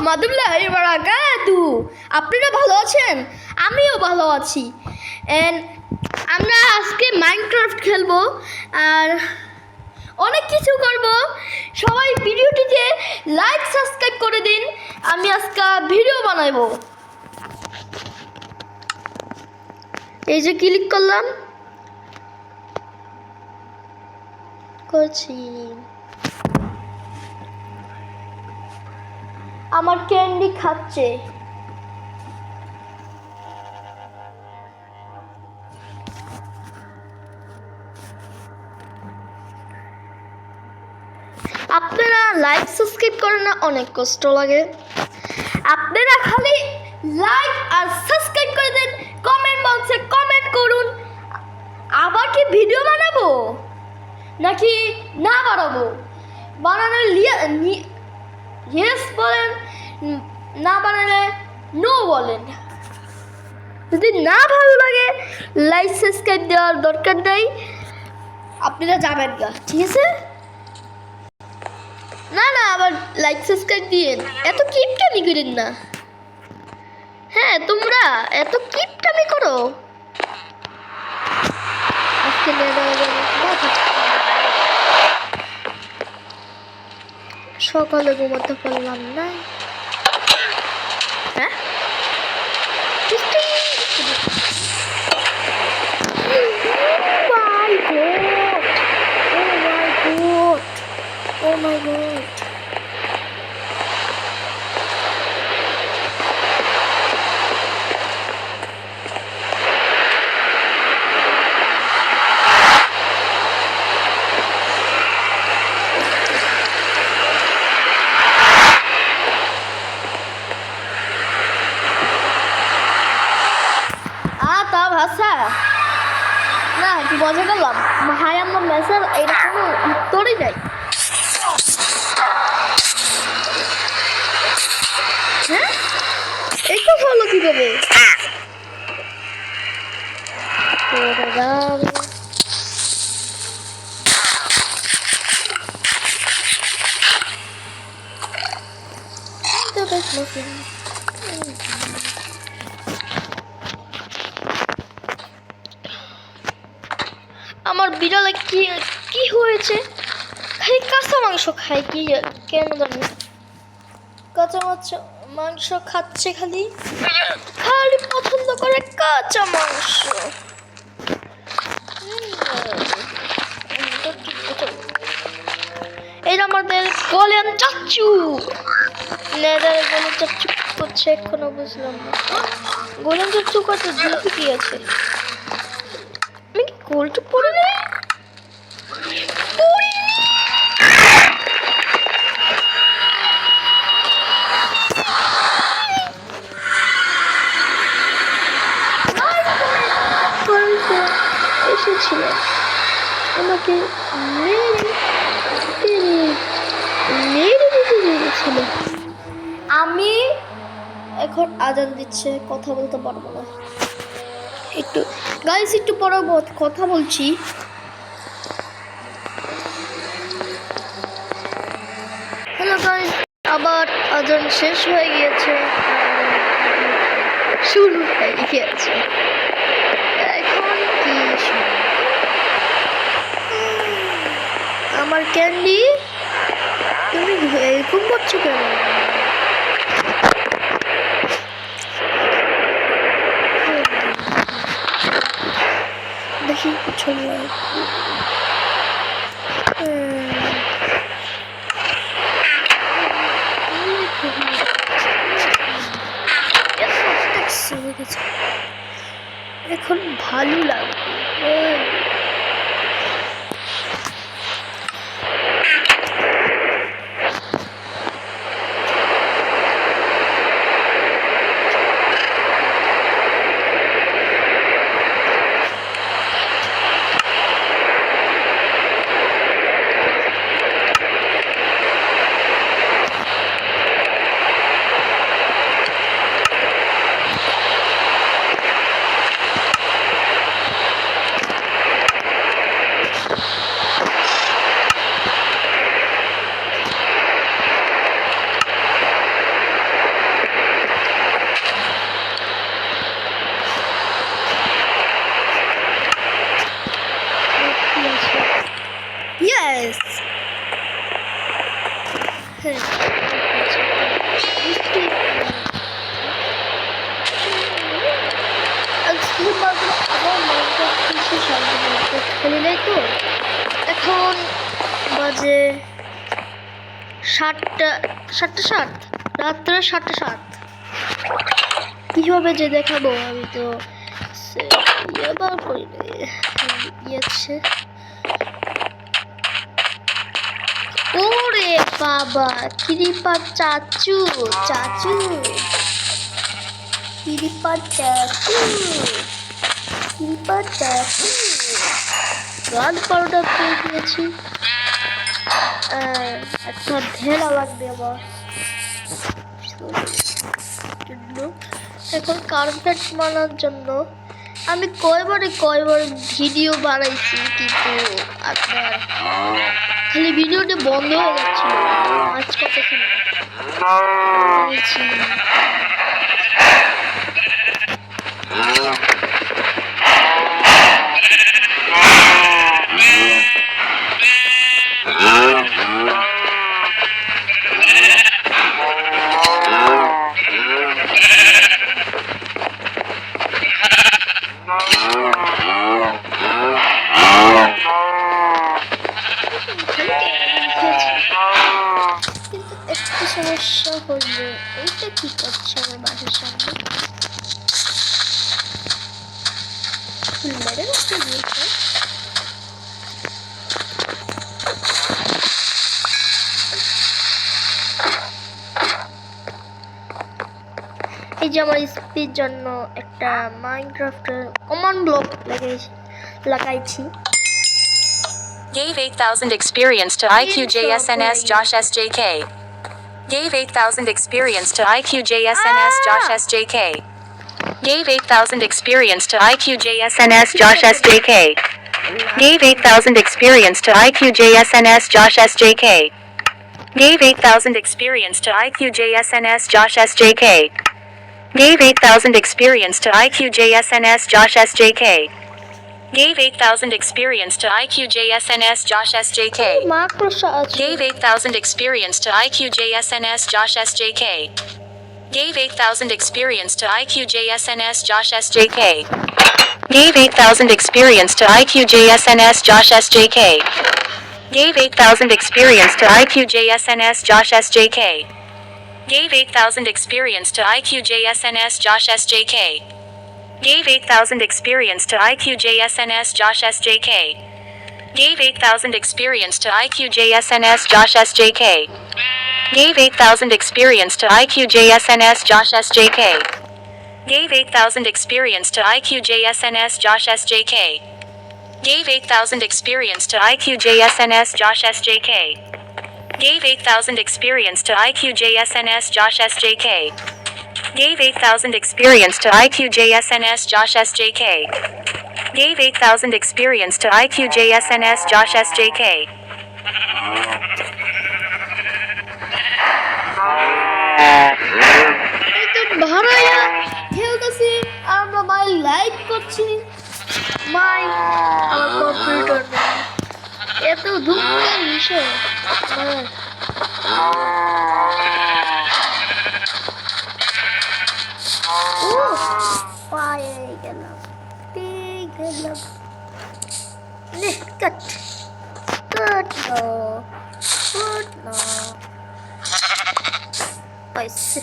রহমাতুল্লাহি ওয়া বারাকাতুহু। আপনারা ভালো আছেন? আমিও ভালো আছি। এন্ড আমরা আজকে মাইনক্রাফট খেলবো আর অনেক কিছু করব। সবাই ভিডিওটিতে লাইক সাবস্ক্রাইব করে দিন। আমি আজকে ভিডিও বানাবো। এই যে ক্লিক করলাম, করছি। আমার ক্যান্ডি খাচ্ছে। আপনারা লাইক সাবস্ক্রাইব করেন না, অনেক কষ্ট লাগে। আপনারা খালি লাইক আর সাবস্ক্রাইব করে দেন। কমেন্ট বক্সে কমেন্ট করুন। আবার কি ভিডিও বানাবো নাকি না বানাবো? বানানোর ইয়েস বলেন, না বানালে নো বলেন। যদি না ভালো লাগে লাইক সাবস্ক্রাইব দেওয়ার দরকার নেই, আপনারা যাবেন না, ঠিক আছে? না না, আবার লাইক সাবস্ক্রাইব দিয়েন। এত কিপটামি করেন না। হ্যাঁ, তোমরা এত কিপটামি করো। আজকে সকালে ঘুমাতে পারলাম না। হ্যাঁ, oh my god. তা ভাষা না, কি মজা করলাম। হাই আমার মেসেজ, এটা কোনো উত্তরই নাই। হ্যাঁ, এই কথা হলো কিভাবে? আমার বিড়ালে কি কি হয়েছে? খালি কাঁচা মাংস খায়, কি কেন জানি কাঁচা মাংস খাচ্ছে। খালি খালি পছন্দ করে কাঁচা মাংস। এটা আমাদের গোলেন চাচ্চু। গোলেন চাচ্চু করছে, এখনো বুঝলাম না। গোলেন চাচ্চু কত ঝুঁকি কি আছে? আমি কি গোলটা পড়ে নেই? এসেছিল আমাকে মেরে দিতে দিয়েছিল। আমি এখন আজান দিচ্ছে, কথা বলতে পারবো না। একটু গাইস, একটু পরে কথা বলছি। হ্যালো গাইস, আবার আজান শেষ হয়ে গিয়েছে, শুরু হয়ে গিয়েছে। এখন কি আমার ক্যান্ডি, তুমি এরকম করছো কেন? দেখি চলো। এখন ভালো লাগবে। হ্যাঁ বুঝতেই আজকে মাত্র আবার মাইনক্রাফট খেলছি, সারাদিন মাইনক্রাফট খেলি নাই তো। এখন বাজে 7টা 7, রাত্রে 7:07। কীভাবে যে দেখাবো, আমি তো বার করি ইয়েছে। ওরে বাবা, কিরিপার চাচু চাচু, কিরিপার চাচু, কিরিপার চাচু। রাত 12টা পেয়ে গিয়েছি। একটা ঢেলা লাগবে আমার জন্য। এখন কার্পেট মানার জন্য আমি কয়বার ভিডিও বানাইছি, কিন্তু আপনার খালি ভিডিওটি বন্ধ হয়ে যাচ্ছিল। আজ কতক্ষণ কিন্তু একটা সমস্যা হলো, এইটা কি করছে আমার বাসার সামনে? মেরে রাখতে দিয়েছে। এই যে আমার স্পিড জন্য একটা মাইনক্রাফটের কমান্ড ব্লক লাগাইছি। Gave 8,000 experience to IQJSNS Josh SJK. Gave 8,000 experience to IQJSNS Josh SJK. Gave 8,000 experience to IQJSNS Josh SJK. Gave 8,000 experience to IQJSNS Josh SJK. Gave 8,000 experience to IQJSNS Josh SJK. Gave 8,000 experience to IQJSNS Josh SJK. Gave 8,000 experience to IQJSNS Josh SJK. Gave 8,000 experience to IQJSNS Josh SJK. Gave 8,000 experience to IQJSNS Josh SJK. Gave 8,000 experience to IQJSNS Josh SJK. Gave 8,000 experience to IQJSNS Josh SJK. Gave 8,000 experience to IQJSNS Josh SJK. Gave 8,000 experience to IQJSNS Josh SJK. Gave 8,000 experience to IQJSNS Josh SJK. Gave 8,000 experience to IQJSNS Josh SJK. Gave 8,000 experience to IQJSNS Josh SJK. Gave 8,000 experience to IQJSNS Josh SJK. Gave 8,000 experience to IQJSNS Josh SJK. Gave 8,000 experience to IQJSNS Josh SJK. Gave 8,000 experience to IQJSNS Josh SJK. ভাড়াইয়া খেলতেছি আর আমরা my live করছি। মাই আমার computer এত দুঃখের বিষয়। পায়ে গেলাম, পেয়ে গেলাম। কাট কাট না পাইছে।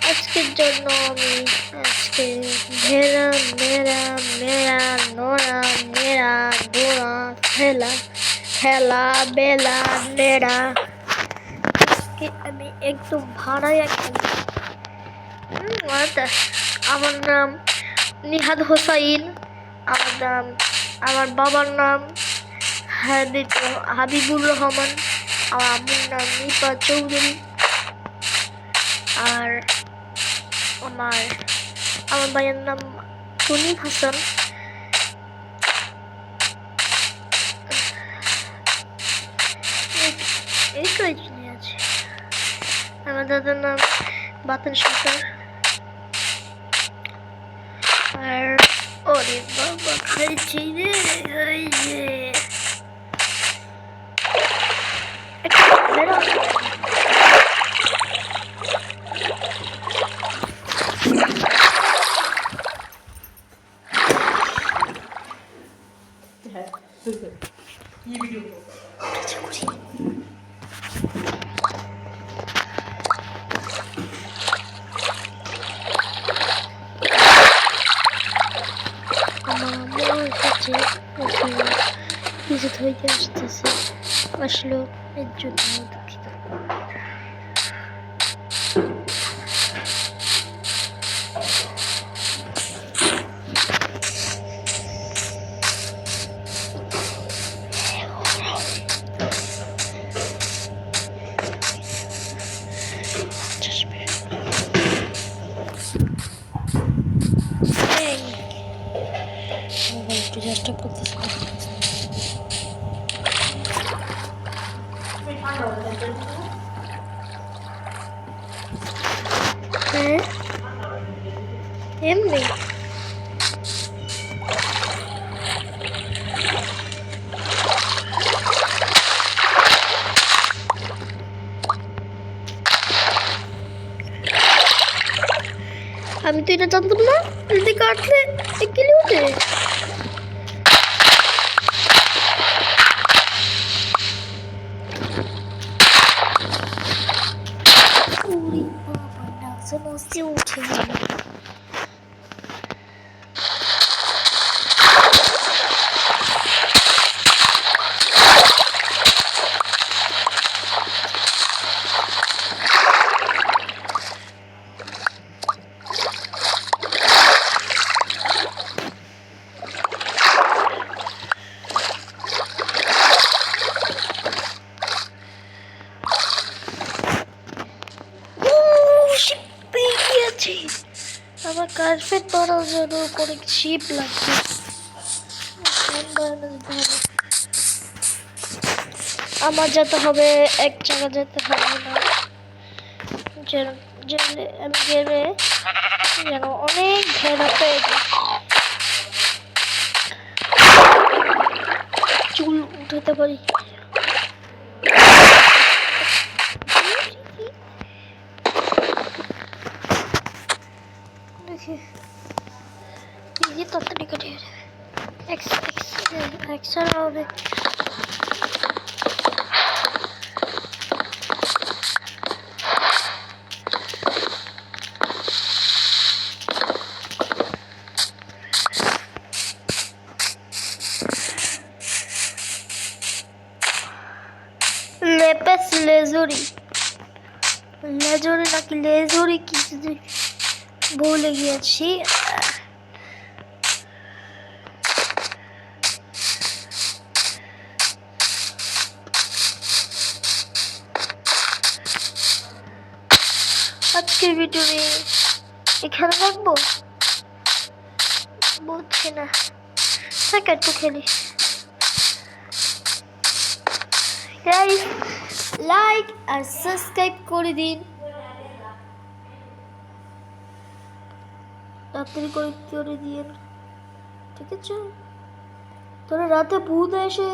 আজকের জন্য আমি আজকে ভেড়া মেরা মেরা নোরা মেরা দোড়া খেলা খেলা বেলা নেড়া, আজকে আমি একদম ভাড়াইয়া খেলি। আমার নাম নিহাদ হোসাইন। আমার বাবার নাম হাবিবুর রহমান। আমার আম্মুর নাম নিপা চৌধুরী। আর আমার ভাইয়ের নাম তুনিম হাসান। এই কয়েকজনই আছে। আমার আমার দাদার নাম বাতেন সরকার। আর ওরে বাবা খাইছি রে, এই যে বেরো। আমার আম্মু এসেছে, ওকে কিছু ধুইতে আসতেছে, আসলো এর জন্য দুঃখিত। একটু চেষ্টা করতেছি। হ্যাঁ এমনি আমি তো এটা জানতাম না, যদি কাটলে কিলো উঠে। ওরে বাবা, নাচে নাচে উঠে গেল। আমার কার্পেট বানানোর জন্য অনেক শিপ লাগছে। আমার যেতে হবে, এক জায়গা যেতে হবে না, আমি গেলে যেন অনেক ভেড়া পেয়ে যাই, চুল উঠাতে পারি। দেখি ये तो तरीका है एक्स एक्सरा হবে। লেপেস লেজুরি লেজুরি নাকি লেজুরি কিছু ভুলে গিয়েছি। আজকের ভিডিও এখানে রাখবো, বুঝছি না, একটু খেলি। গাইস লাইক আর সাবস্ক্রাইব করে দিন, তাড়াতাড়ি করে দিন, ঠিক আছে? তোরা রাতে ভূত এসে